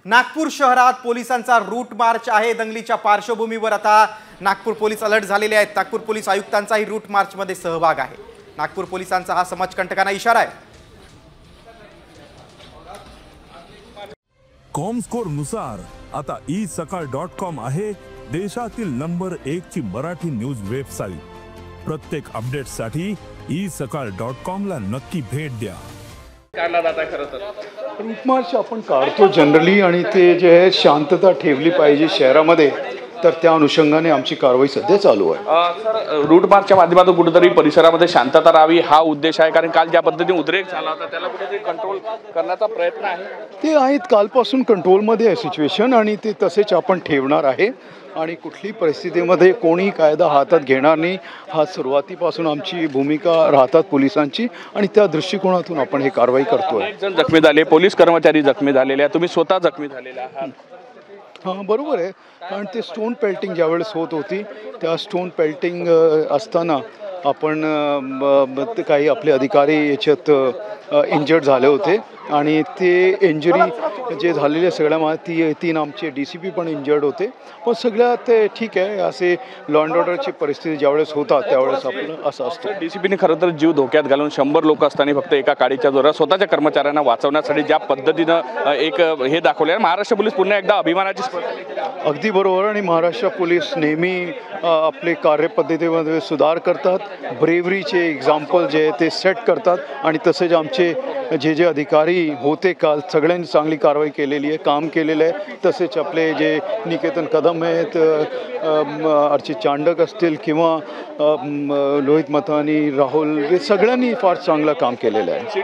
नागपूर शहरात पोलिसांचा route march आहे। दंगलीच्या पार्श्वभूमीवर आता नागपूर पोलीस अलर्ट झालेले आहेत। नागपूर पोलीस आयुक्तांचाही रूट मार्च मध्ये सहभाग आहे। नागपूर पोलिसांचा हा समाजकंटकांना इशारा आहे। कॉमस्कोर नुसार आता isakal.com आहे देशातील नंबर 1 ची मराठी न्यूज वेबसाईट। प्रत्येक अपडेटसाठी isakal.com ला नक्की भेट द्या। रूट मार्च आपण काढतो जनरली आणि ते जे आहे शांतता ठेवली पाहिजे शहरामध्ये, तर त्या अनुषंगाने आमची कारवाई सध्या चालू आहे। सर, रूट मार्चच्या माध्यमातून कुठेतरी परिसरामध्ये शांतता राहावी हा उद्देश आहे, कारण काल ज्या पद्धतीने उद्रेक झाला होता त्याला कुठेतरी कंट्रोल करण्याचा प्रयत्न आहे। ते आहेत, कालपासून कंट्रोलमध्ये आहे सिच्युएशन आणि ते तसेच आपण ठेवणार आहे आणि कुठली परिस्थितीमध्ये कोणी कायदा हातात घेणार नाही हा सुरुवातीपासून आमची भूमिका राहतात पोलिसांची आणि त्या दृष्टिकोनातून आपण हे कारवाई करतोय। अनेक जण जखमी झाले, पोलीस कर्मचारी जखमी झालेले आहेत, तुम्ही स्वतः जखमी झालेला आहात। हां बरोबर आहे, कारण ते स्टोन पेल्टिंग ज्यावेळेस होत होती त्या स्टोन पेल्टिंग असताना आपण काही आपले अधिकारी याच्यात इंजर्ड झाले होते आणि ते इंजुरी जे झालेले सगळ्या तीन आमचे DCP पण इंजर्ड होते, पण सगळ्यात ते ठीक आहे। असे लॉ अँड ऑर्डरची परिस्थिती ज्यावेळेस होतात त्यावेळेस आपलं असं असतं। DCPने खरं तर जीव धोक्यात घालून 100 लोक असताना फक्त एका गाडीच्या जोरात स्वतःच्या कर्मचाऱ्यांना वाचवण्यासाठी ज्या पद्धतीनं एक हे दाखवले, महाराष्ट्र पोलीस पुन्हा एकदा अभिमानाची अगदी बरोबर। आणि महाराष्ट्र पोलीस नेहमी आपले कार्यपद्धतीमध्ये सुधार करतात, ब्रेव्हरीचे एक्झाम्पल जे आहे ते सेट करतात आणि तसेच आमचे जे अधिकारी होते काल सगळ्यांनी चांगली कारवाई केलेली आहे, काम केलेलं आहे। तसेच आपले जे निकेतन कदम आहेत, अर्चित चांडक असतील किंवा लोहित मथानी, राहुल, हे सगळ्यांनी फार चांगलं काम केलेलं आहे।